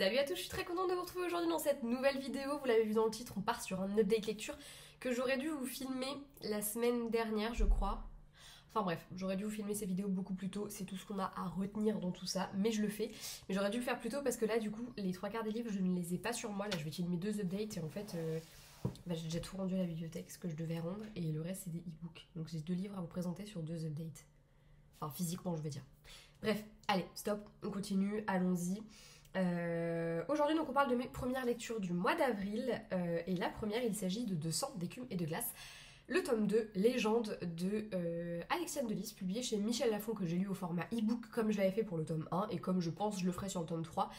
Salut à tous, je suis très contente de vous retrouver aujourd'hui dans cette nouvelle vidéo. Vous l'avez vu dans le titre, on part sur un update lecture que j'aurais dû vous filmer la semaine dernière, je crois. Enfin bref, j'aurais dû vous filmer ces vidéos beaucoup plus tôt, c'est tout ce qu'on a à retenir dans tout ça, mais je le fais. Mais j'aurais dû le faire plus tôt parce que là, du coup, les trois quarts des livres, je ne les ai pas sur moi. Là, je vais filmer deux updates et en fait, j'ai déjà tout rendu à la bibliothèque, ce que je devais rendre, et le reste, c'est des e-books. Donc j'ai deux livres à vous présenter sur deux updates. Enfin, physiquement, je veux dire. Bref, allez, stop, on continue, allons-y. Aujourd'hui, donc, on parle de mes premières lectures du mois d'avril. Et la première, il s'agit de 200 d'écume et de glace. Le tome 2, Légende de Alexiane Delis, publié chez Michel Lafon, que j'ai lu au format e-book comme je l'avais fait pour le tome 1 et comme je pense je le ferai sur le tome 3.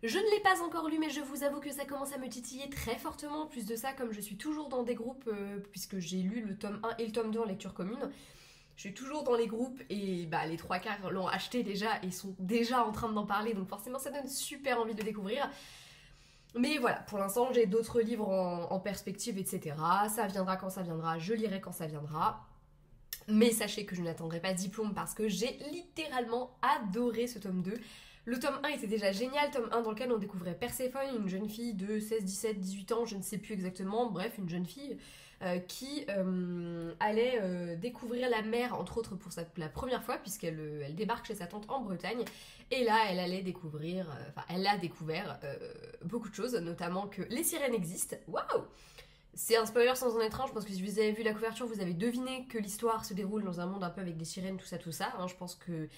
Je ne l'ai pas encore lu, mais je vous avoue que ça commence à me titiller très fortement. En plus de ça, comme je suis toujours dans des groupes, puisque j'ai lu le tome 1 et le tome 2 en lecture commune, je suis toujours dans les groupes et bah, les trois quarts l'ont acheté déjà et sont déjà en train d'en parler, donc forcément ça donne super envie de le découvrir. Mais voilà, pour l'instant j'ai d'autres livres en perspective, etc. Ça viendra quand ça viendra, je lirai quand ça viendra. Mais sachez que je n'attendrai pas diplôme parce que j'ai littéralement adoré ce tome 2. Le tome 1 était déjà génial, tome 1 dans lequel on découvrait Perséphone, une jeune fille de 16, 17, 18 ans, je ne sais plus exactement, bref, une jeune fille qui allait découvrir la mer, entre autres pour la première fois, puisqu'elle elle débarque chez sa tante en Bretagne. Et là, elle allait découvrir, elle a découvert beaucoup de choses, notamment que les sirènes existent. Waouh! C'est un spoiler sans en être un, je pense que si vous avez vu la couverture, vous avez deviné que l'histoire se déroule dans un monde un peu avec des sirènes, tout ça. Hein. Je pense que,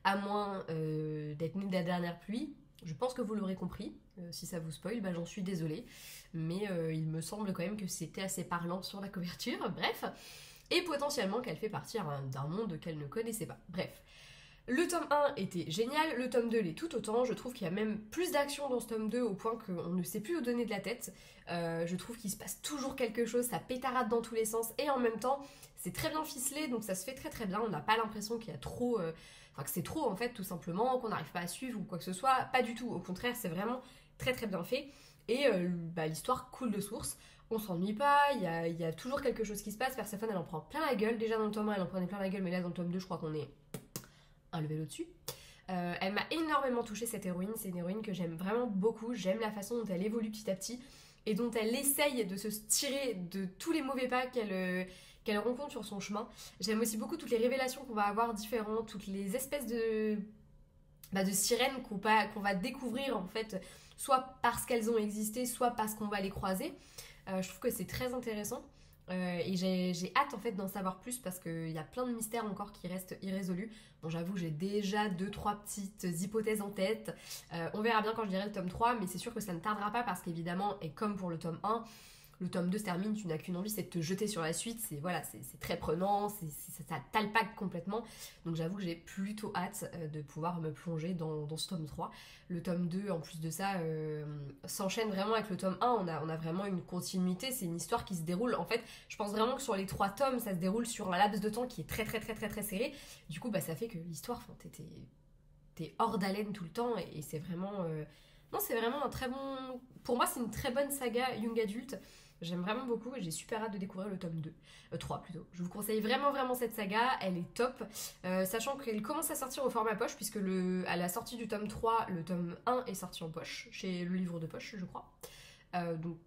à moins d'être né de la dernière pluie, je pense que vous l'aurez compris. Si ça vous spoil, bah, j'en suis désolée. Mais il me semble quand même que c'était assez parlant sur la couverture. Bref. Et potentiellement qu'elle fait partie d'un monde qu'elle ne connaissait pas. Bref. Le tome 1 était génial, le tome 2 l'est tout autant, je trouve qu'il y a même plus d'action dans ce tome 2 au point qu'on ne sait plus où donner de la tête. Je trouve qu'il se passe toujours quelque chose, ça pétarade dans tous les sens et en même temps c'est très bien ficelé donc ça se fait très très bien, on n'a pas l'impression qu'il y a trop... que c'est trop en fait tout simplement, qu'on n'arrive pas à suivre ou quoi que ce soit, pas du tout, au contraire c'est vraiment très très bien fait et l'histoire coule de source. On s'ennuie pas, il y a toujours quelque chose qui se passe, Perséphone elle en prend plein la gueule, déjà dans le tome 1 elle en prenait plein la gueule mais là dans le tome 2 je crois qu'on est un level au-dessus. Elle m'a énormément touchée cette héroïne, c'est une héroïne que j'aime vraiment beaucoup, j'aime la façon dont elle évolue petit à petit et dont elle essaye de se tirer de tous les mauvais pas qu'elle rencontre sur son chemin. J'aime aussi beaucoup toutes les révélations qu'on va avoir différentes, toutes les espèces de sirènes qu'on va découvrir en fait, soit parce qu'elles ont existé, soit parce qu'on va les croiser. Je trouve que c'est très intéressant. Et j'ai hâte en fait d'en savoir plus parce qu'il y a plein de mystères encore qui restent irrésolus. Bon, j'avoue, j'ai déjà 2-3 petites hypothèses en tête. On verra bien quand je dirai le tome 3, mais c'est sûr que ça ne tardera pas parce qu'évidemment, et comme pour le tome 1, le tome 2 se termine, tu n'as qu'une envie, c'est de te jeter sur la suite. C'est voilà, c'est très prenant, ça t'alpague complètement. Donc j'avoue que j'ai plutôt hâte de pouvoir me plonger dans ce tome 3. Le tome 2, en plus de ça, s'enchaîne vraiment avec le tome 1. On a vraiment une continuité, c'est une histoire qui se déroule. En fait, je pense vraiment que sur les 3 tomes, ça se déroule sur un laps de temps qui est très très très très très serré. Du coup, bah, ça fait que l'histoire, t'es hors d'haleine tout le temps et c'est vraiment... Non, c'est vraiment un très bon... Pour moi, c'est une très bonne saga young adulte. J'aime vraiment beaucoup et j'ai super hâte de découvrir le tome 2. 3 plutôt. Je vous conseille vraiment vraiment cette saga, elle est top. Sachant qu'elle commence à sortir au format poche, puisque à la sortie du tome 3, le tome 1 est sorti en poche, chez le livre de poche, je crois. Donc,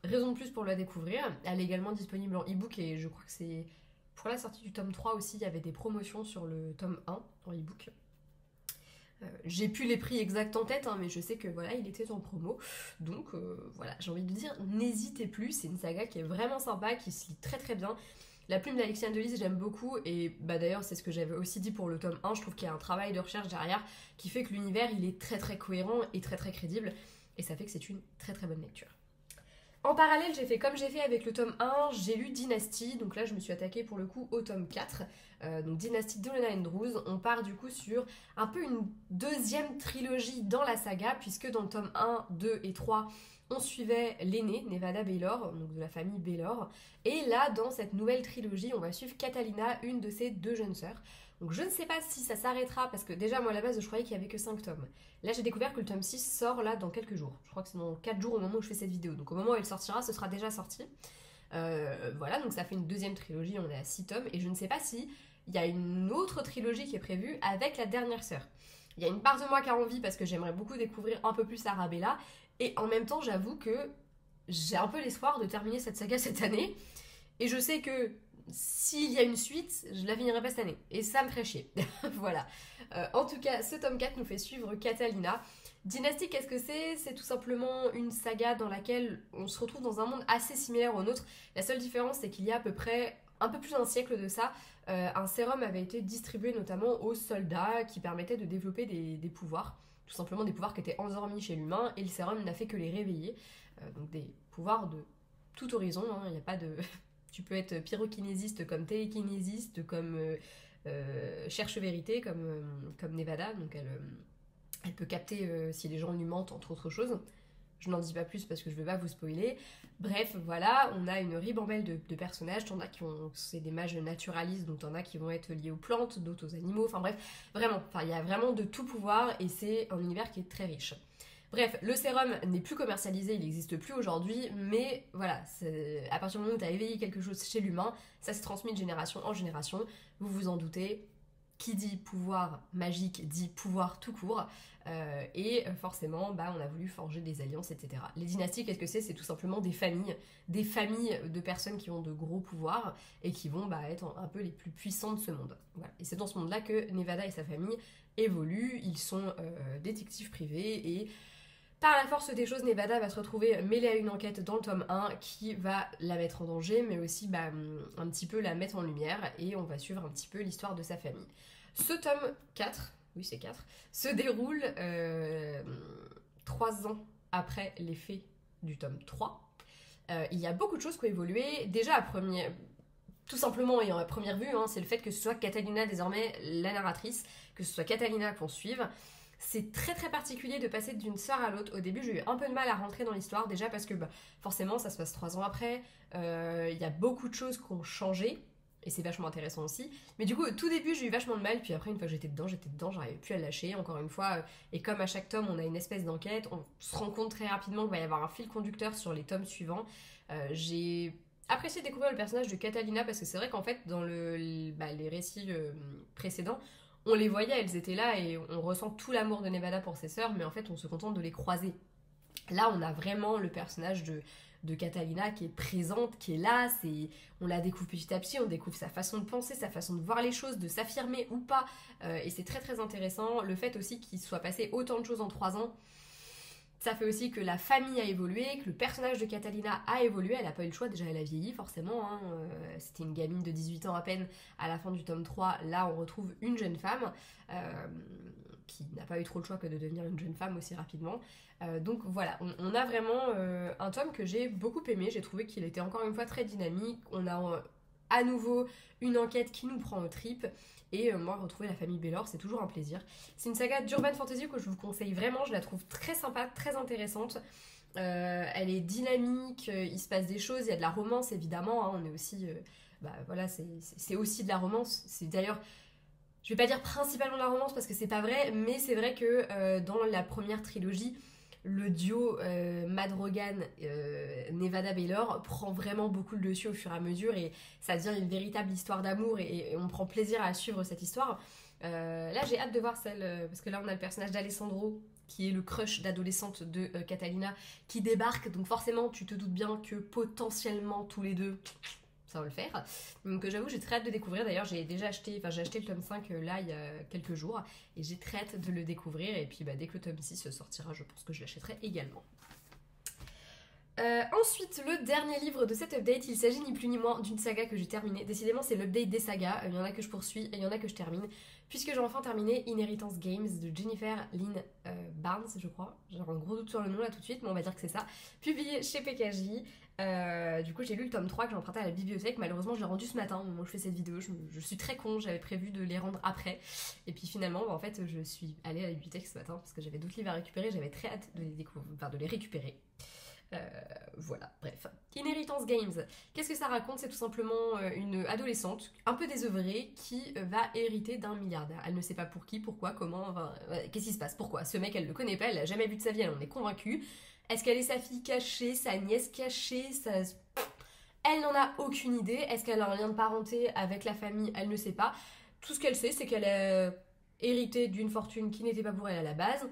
raison de plus pour la découvrir. Elle est également disponible en e-book et je crois que c'est... Pour la sortie du tome 3 aussi, il y avait des promotions sur le tome 1 en e-book. J'ai plus les prix exacts en tête, hein, mais je sais que voilà, il était en promo. Donc voilà, j'ai envie de dire, n'hésitez plus. C'est une saga qui est vraiment sympa, qui se lit très très bien. La plume d'Alexiane Delis, j'aime beaucoup. Et bah d'ailleurs, c'est ce que j'avais aussi dit pour le tome 1. Je trouve qu'il y a un travail de recherche derrière qui fait que l'univers, il est très très cohérent et très très crédible. Et ça fait que c'est une très très bonne lecture. En parallèle, j'ai fait comme j'ai fait avec le tome 1, j'ai lu Dynasty, donc là je me suis attaquée pour le coup au tome 4, donc Dynasty d'Olena Andrews. On part du coup sur un peu une deuxième trilogie dans la saga, puisque dans le tome 1, 2 et 3, on suivait l'aînée, Nevada Baylor, donc de la famille Baylor, et là dans cette nouvelle trilogie, on va suivre Catalina, une de ses deux jeunes sœurs. Donc je ne sais pas si ça s'arrêtera, parce que déjà moi à la base je croyais qu'il n'y avait que 5 tomes. Là j'ai découvert que le tome 6 sort là dans quelques jours. Je crois que c'est dans 4 jours au moment où je fais cette vidéo. Donc au moment où elle sortira, ce sera déjà sorti. Voilà, donc ça fait une deuxième trilogie, on est à 6 tomes. Et je ne sais pas si il y a une autre trilogie qui est prévue avec la dernière sœur. Il y a une part de moi qui a envie parce que j'aimerais beaucoup découvrir un peu plus Arabella. Et en même temps, j'avoue que j'ai un peu l'espoir de terminer cette saga cette année. Et je sais que s'il y a une suite, je la finirai pas cette année. Et ça me ferait chier. Voilà. En tout cas, ce tome 4 nous fait suivre Catalina. Dynastie, qu'est-ce que c'est? C'est tout simplement une saga dans laquelle on se retrouve dans un monde assez similaire au nôtre. La seule différence, c'est qu'il y a à peu près un peu plus d'un siècle de ça, un sérum avait été distribué notamment aux soldats qui permettait de développer des pouvoirs. Tout simplement des pouvoirs qui étaient endormis chez l'humain et le sérum n'a fait que les réveiller. Donc des pouvoirs de tout horizon, hein. Il n'y a pas de... Tu peux être pyrokinésiste comme télékinésiste, comme cherche-vérité, comme Nevada. Donc elle peut capter si les gens lui mentent, entre autres choses. Je n'en dis pas plus parce que je ne veux pas vous spoiler. Bref, voilà, on a une ribambelle de personnages. T'en as qui ont, c'est des mages naturalistes, donc t'en as qui vont être liés aux plantes, d'autres aux animaux. Enfin bref, vraiment, il y a vraiment de tout pouvoir et c'est un univers qui est très riche. Bref, le sérum n'est plus commercialisé, il n'existe plus aujourd'hui, mais voilà, à partir du moment où tu as éveillé quelque chose chez l'humain, ça se transmet de génération en génération, vous vous en doutez. Qui dit pouvoir magique dit pouvoir tout court, et forcément, on a voulu forger des alliances, etc. Les dynasties, qu'est-ce que c'est? C'est tout simplement des familles de personnes qui ont de gros pouvoirs et qui vont être un peu les plus puissants de ce monde. Voilà. Et c'est dans ce monde-là que Nevada et sa famille évoluent. Ils sont détectives privés et par la force des choses, Nevada va se retrouver mêlée à une enquête dans le tome 1 qui va la mettre en danger, mais aussi un petit peu la mettre en lumière, et on va suivre un petit peu l'histoire de sa famille. Ce tome 4, oui c'est 4, se déroule 3 ans après les faits du tome 3. Il y a beaucoup de choses qui ont évolué. Déjà, tout simplement, et à première vue, c'est le fait que ce soit Catalina désormais la narratrice, que ce soit Catalina qu'on suive. C'est très très particulier de passer d'une sœur à l'autre. Au début, j'ai eu un peu de mal à rentrer dans l'histoire, déjà parce que forcément, ça se passe 3 ans après. Il y a beaucoup de choses qui ont changé, et c'est vachement intéressant aussi. Mais du coup, au tout début, j'ai eu vachement de mal, puis après, une fois que j'étais dedans, j'arrivais plus à le lâcher, encore une fois. Et comme à chaque tome, on a une espèce d'enquête, on se rend compte très rapidement qu'il va y avoir un fil conducteur sur les tomes suivants. J'ai apprécié découvrir le personnage de Catalina, parce que c'est vrai qu'en fait, dans les récits précédents, on les voyait, elles étaient là et on ressent tout l'amour de Nevada pour ses sœurs, mais en fait on se contente de les croiser. Là on a vraiment le personnage de Catalina qui est présente, qui est là, on la découvre petit à petit, on découvre sa façon de penser, sa façon de voir les choses, de s'affirmer ou pas, et c'est très très intéressant. Le fait aussi qu'il soit passé autant de choses en 3 ans, ça fait aussi que la famille a évolué, que le personnage de Catalina a évolué. Elle n'a pas eu le choix, déjà elle a vieilli forcément. C'était une gamine de 18 ans à peine à la fin du tome 3. Là on retrouve une jeune femme qui n'a pas eu trop le choix que de devenir une jeune femme aussi rapidement. Donc voilà, on a vraiment un tome que j'ai beaucoup aimé. J'ai trouvé qu'il était encore une fois très dynamique. On a à nouveau une enquête qui nous prend aux tripes. Et moi, retrouver la famille Baylor, c'est toujours un plaisir. C'est une saga d'urban fantasy que je vous conseille vraiment. Je la trouve très sympa, très intéressante. Elle est dynamique, il se passe des choses, il y a de la romance évidemment. On est aussi, voilà, c'est aussi de la romance. C'est d'ailleurs, je vais pas dire principalement de la romance parce que c'est pas vrai, mais c'est vrai que dans la première trilogie, le duo Madrogan Nevada Baylor prend vraiment beaucoup le dessus au fur et à mesure et ça devient une véritable histoire d'amour et on prend plaisir à suivre cette histoire. Là j'ai hâte de voir celle parce que là on a le personnage d'Alessandro qui est le crush d'adolescente de Catalina qui débarque, donc forcément tu te doutes bien que potentiellement tous les deux ça va le faire. Donc j'avoue j'ai très hâte de découvrir. D'ailleurs j'ai acheté le tome 5 là il y a quelques jours et j'ai très hâte de le découvrir et puis dès que le tome 6 sortira je pense que je l'achèterai également. Ensuite, le dernier livre de cette update, il s'agit ni plus ni moins d'une saga que j'ai terminée. Décidément, c'est l'update des sagas. Il y en a que je poursuis et il y en a que je termine. Puisque j'ai enfin terminé Inheritance Games de Jennifer Lynn Barnes, je crois. J'ai un gros doute sur le nom là tout de suite, mais on va dire que c'est ça. Publié chez PKJ. Du coup, j'ai lu le tome 3 que j'ai emprunté à la bibliothèque. Malheureusement, je l'ai rendu ce matin au moment où je fais cette vidéo. Je suis très con, j'avais prévu de les rendre après. Et puis finalement, en fait, je suis allée à la bibliothèque ce matin parce que j'avais d'autres livres à récupérer. J'avais très hâte de les récupérer. Voilà, bref. Inheritance Games, qu'est-ce que ça raconte? C'est tout simplement une adolescente un peu désœuvrée qui va hériter d'un milliardaire. Elle ne sait pas pour qui, pourquoi, comment, qu'est-ce qui se passe, pourquoi. Ce mec, elle le connaît pas, elle l'a jamais vu de sa vie, elle en est convaincue. Est-ce qu'elle est sa fille cachée, sa nièce cachée, Elle n'en a aucune idée. Est-ce qu'elle a un lien de parenté avec la famille? Elle ne sait pas. Tout ce qu'elle sait, c'est qu'elle est hérité d'une fortune qui n'était pas pour elle à la base,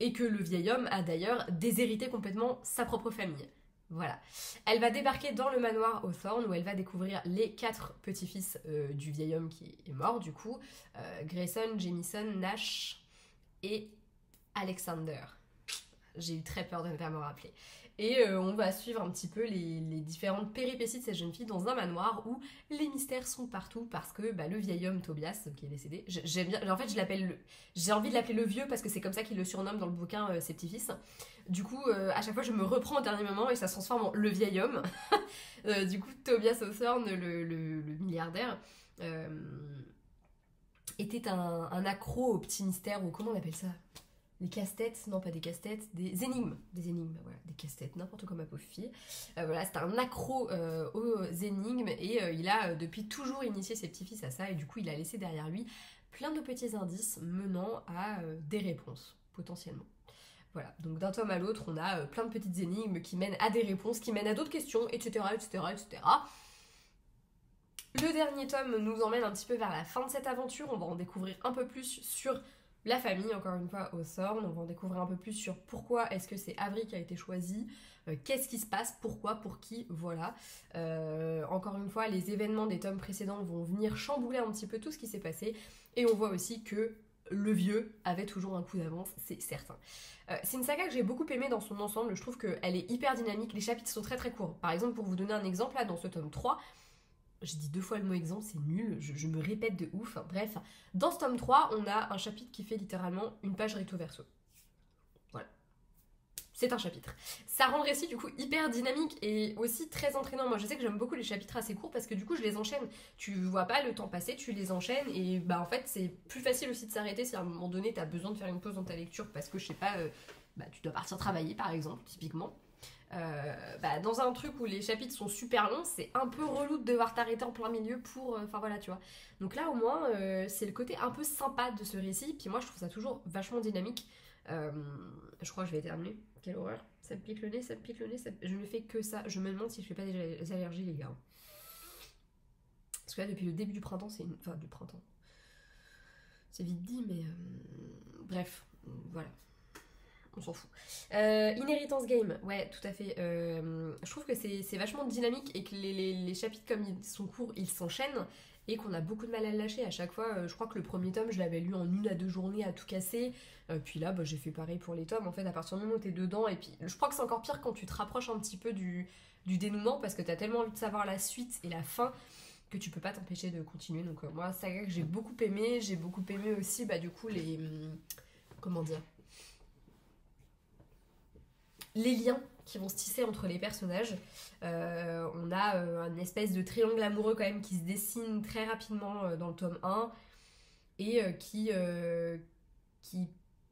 et que le vieil homme a d'ailleurs déshérité complètement sa propre famille. Voilà. Elle va débarquer dans le manoir Hawthorne où elle va découvrir les 4 petits-fils du vieil homme qui est mort du coup. Grayson, Jamison, Nash et Alexander. J'ai eu très peur de ne pas me rappeler. Et on va suivre un petit peu les différentes péripéties de cette jeune fille dans un manoir où les mystères sont partout parce que le vieil homme Tobias qui est décédé, j'aime bien, en fait j'ai envie de l'appeler le vieux parce que c'est comme ça qu'il le surnomme dans le bouquin ses petits-fils. Du coup à chaque fois je me reprends au dernier moment et ça se transforme en le vieil homme. Du coup Tobias Hawthorne, le milliardaire, était un accro aux petits mystères, ou comment on appelle ça, des casse-têtes, non pas des casse-têtes, des énigmes, voilà, des casse-têtes, n'importe quoi ma pauvre fille. Voilà, c'est un accro aux énigmes et il a depuis toujours initié ses petits-fils à ça et du coup il a laissé derrière lui plein de petits indices menant à des réponses, potentiellement. Voilà, donc d'un tome à l'autre, on a plein de petites énigmes qui mènent à des réponses, qui mènent à d'autres questions, etc., etc., etc. Le dernier tome nous emmène un petit peu vers la fin de cette aventure, on va en découvrir un peu plus sur la famille, encore une fois, Hawthorne. On va en découvrir un peu plus sur pourquoi est-ce que c'est Avery qui a été choisi, qu'est-ce qui se passe, pourquoi, pour qui, voilà. Encore une fois, les événements des tomes précédents vont venir chambouler un petit peu tout ce qui s'est passé. Et on voit aussi que le vieux avait toujours un coup d'avance, c'est certain. C'est une saga que j'ai beaucoup aimée dans son ensemble, je trouve qu'elle est hyper dynamique, les chapitres sont très très courts. Par exemple, pour vous donner un exemple, là, dans ce tome 3, j'ai dit 2 fois le mot exemple, c'est nul, je me répète de ouf. Bref, dans ce tome 3, on a un chapitre qui fait littéralement une page recto verso. Voilà. C'est un chapitre. Ça rend le récit du coup hyper dynamique et aussi très entraînant. Moi je sais que j'aime beaucoup les chapitres assez courts parce que du coup je les enchaîne. Tu vois pas le temps passer, tu les enchaînes et en fait c'est plus facile aussi de s'arrêter si à un moment donné t'as besoin de faire une pause dans ta lecture parce que je sais pas, tu dois partir travailler par exemple, typiquement. Dans un truc où les chapitres sont super longs, c'est un peu relou de devoir t'arrêter en plein milieu pour... Enfin voilà, tu vois. Donc là, au moins, c'est le côté un peu sympa de ce récit. Puis moi, je trouve ça toujours vachement dynamique. Je crois que je vais éternuer. Quelle horreur. Ça me pique le nez, ça me pique le nez. Je ne fais que ça. Je me demande si je fais pas des allergies, les gars. Parce que là, depuis le début du printemps, Enfin, du printemps. C'est vite dit, mais... Bref, voilà. On s'en fout. Inheritance Game, ouais, tout à fait. Je trouve que c'est vachement dynamique et que les chapitres, comme ils sont courts, ils s'enchaînent et qu'on a beaucoup de mal à le lâcher. À chaque fois, je crois que le premier tome, je l'avais lu en 1 à 2 journées à tout casser. Puis là, j'ai fait pareil pour les tomes. En fait, à partir du moment où t'es dedans, et puis je crois que c'est encore pire quand tu te rapproches un petit peu du dénouement parce que t'as tellement envie de savoir la suite et la fin que tu peux pas t'empêcher de continuer. Donc, moi, c'est ça que j'ai beaucoup aimé. J'ai beaucoup aimé aussi, du coup, les. Comment dire, les liens qui vont se tisser entre les personnages. On a une espèce de triangle amoureux quand même qui se dessine très rapidement dans le tome 1 et qui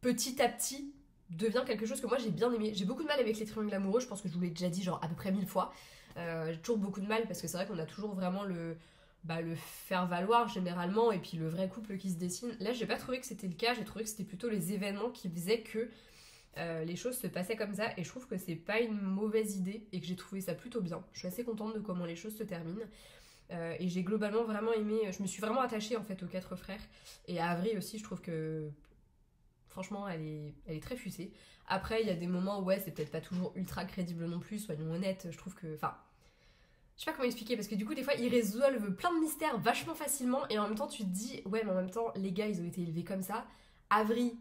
petit à petit devient quelque chose que moi j'ai bien aimé. J'ai beaucoup de mal avec les triangles amoureux, je pense que je vous l'ai déjà dit genre à peu près 1000 fois. J'ai toujours beaucoup de mal parce que c'est vrai qu'on a toujours vraiment le faire valoir généralement et puis le vrai couple qui se dessine. Là j'ai pas trouvé que c'était le cas, j'ai trouvé que c'était plutôt les événements qui faisaient que les choses se passaient comme ça et je trouve que c'est pas une mauvaise idée et que j'ai trouvé ça plutôt bien. Je suis assez contente de comment les choses se terminent et j'ai globalement vraiment aimé, je me suis vraiment attachée en fait aux 4 frères et à Avery aussi. Je trouve que franchement elle est très fussée. Après il y a des moments où ouais c'est peut-être pas toujours ultra crédible non plus, soyons honnêtes. Je trouve que, enfin, je sais pas comment expliquer parce que du coup des fois ils résolvent plein de mystères vachement facilement et en même temps tu te dis ouais mais en même temps les gars ils ont été élevés comme ça. Avery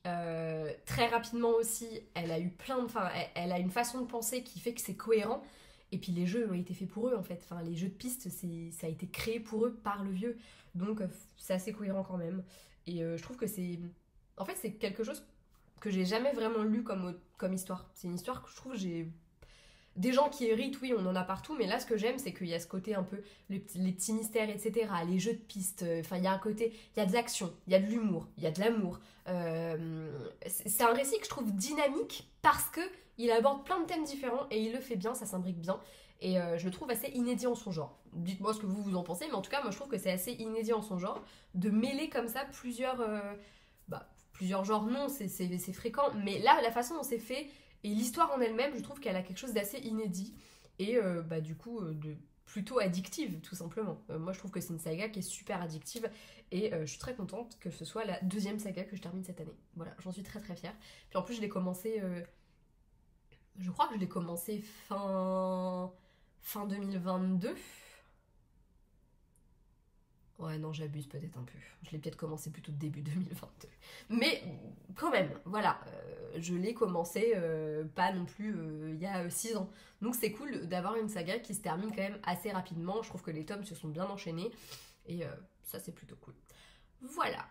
très rapidement aussi, elle a eu elle a une façon de penser qui fait que c'est cohérent. Et puis les jeux ont été faits pour eux en fait. Enfin, les jeux de pistes, ça a été créé pour eux par le vieux. Donc c'est assez cohérent quand même. Et je trouve que en fait, c'est quelque chose que j'ai jamais vraiment lu comme histoire. C'est une histoire que je trouve j'ai des gens qui héritent, oui, on en a partout, mais là, ce que j'aime, c'est qu'il y a ce côté un peu, les petits mystères, etc., les jeux de pistes, enfin, il y a un côté, il y a de l'action, il y a de l'humour, il y a de l'amour. C'est un récit que je trouve dynamique parce que il aborde plein de thèmes différents et il le fait bien, ça s'imbrique bien. Et je le trouve assez inédit en son genre. Dites-moi ce que vous en pensez, mais en tout cas, moi, je trouve que c'est assez inédit en son genre de mêler comme ça plusieurs genres. Non, c'est fréquent, mais là, la façon dont c'est fait. Et l'histoire en elle-même, je trouve qu'elle a quelque chose d'assez inédit. Et du coup, plutôt addictive, tout simplement. Moi, je trouve que c'est une saga qui est super addictive et je suis très contente que ce soit la deuxième saga que je termine cette année. Voilà, j'en suis très très fière. Puis en plus, je l'ai commencé, je crois que je l'ai commencé fin 2022. Ouais, non, j'abuse peut-être un peu. Je l'ai peut-être commencé plutôt début 2022. Mais quand même, voilà, je l'ai commencé pas non plus il y a 6 ans. Donc c'est cool d'avoir une saga qui se termine quand même assez rapidement. Je trouve que les tomes se sont bien enchaînés. Et ça, c'est plutôt cool. Voilà.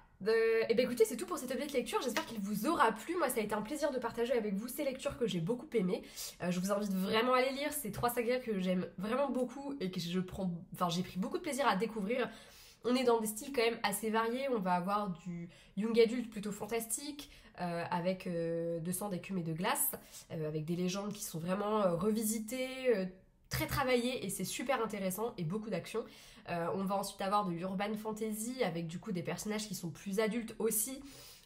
Et ben écoutez, c'est tout pour cette update lecture. J'espère qu'il vous aura plu. Moi, ça a été un plaisir de partager avec vous ces lectures que j'ai beaucoup aimées. Je vous invite vraiment à les lire. C'est 3 sagas que j'aime vraiment beaucoup et que j'ai pris beaucoup de plaisir à découvrir. On est dans des styles quand même assez variés. On va avoir du young adulte plutôt fantastique, avec de sang, d'écume et de glace, avec des légendes qui sont vraiment revisitées, très travaillées, et c'est super intéressant, et beaucoup d'action. On va ensuite avoir de l'urban fantasy, avec du coup des personnages qui sont plus adultes aussi,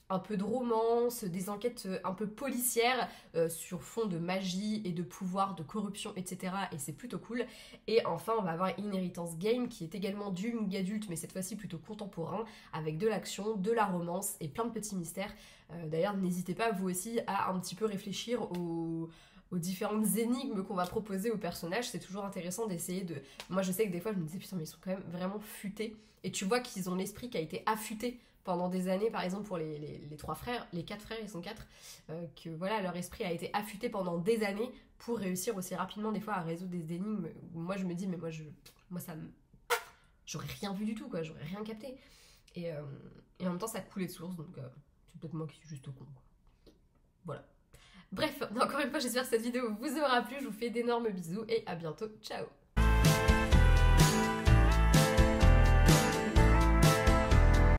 un peu de romance, des enquêtes un peu policières sur fond de magie et de pouvoir, de corruption, etc. Et c'est plutôt cool. Et enfin, on va avoir Inheritance Game, qui est également du young adulte, mais cette fois-ci plutôt contemporain, avec de l'action, de la romance et plein de petits mystères. D'ailleurs, n'hésitez pas vous aussi à un petit peu réfléchir aux différentes énigmes qu'on va proposer aux personnages. C'est toujours intéressant d'essayer de... Moi, je sais que des fois, je me disais, putain, mais ils sont quand même vraiment futés. Et tu vois qu'ils ont l'esprit qui a été affûté pendant des années, par exemple pour les 3 frères, les 4 frères, ils sont 4, que voilà, leur esprit a été affûté pendant des années pour réussir aussi rapidement des fois à résoudre des énigmes où moi je me dis, mais moi ça me... J'aurais rien vu du tout, quoi, j'aurais rien capté. Et en même temps, ça coulait de source, donc c'est peut-être moi qui suis juste con, quoi. Voilà. Bref, encore une fois, j'espère que cette vidéo vous aura plu, je vous fais d'énormes bisous et à bientôt, ciao!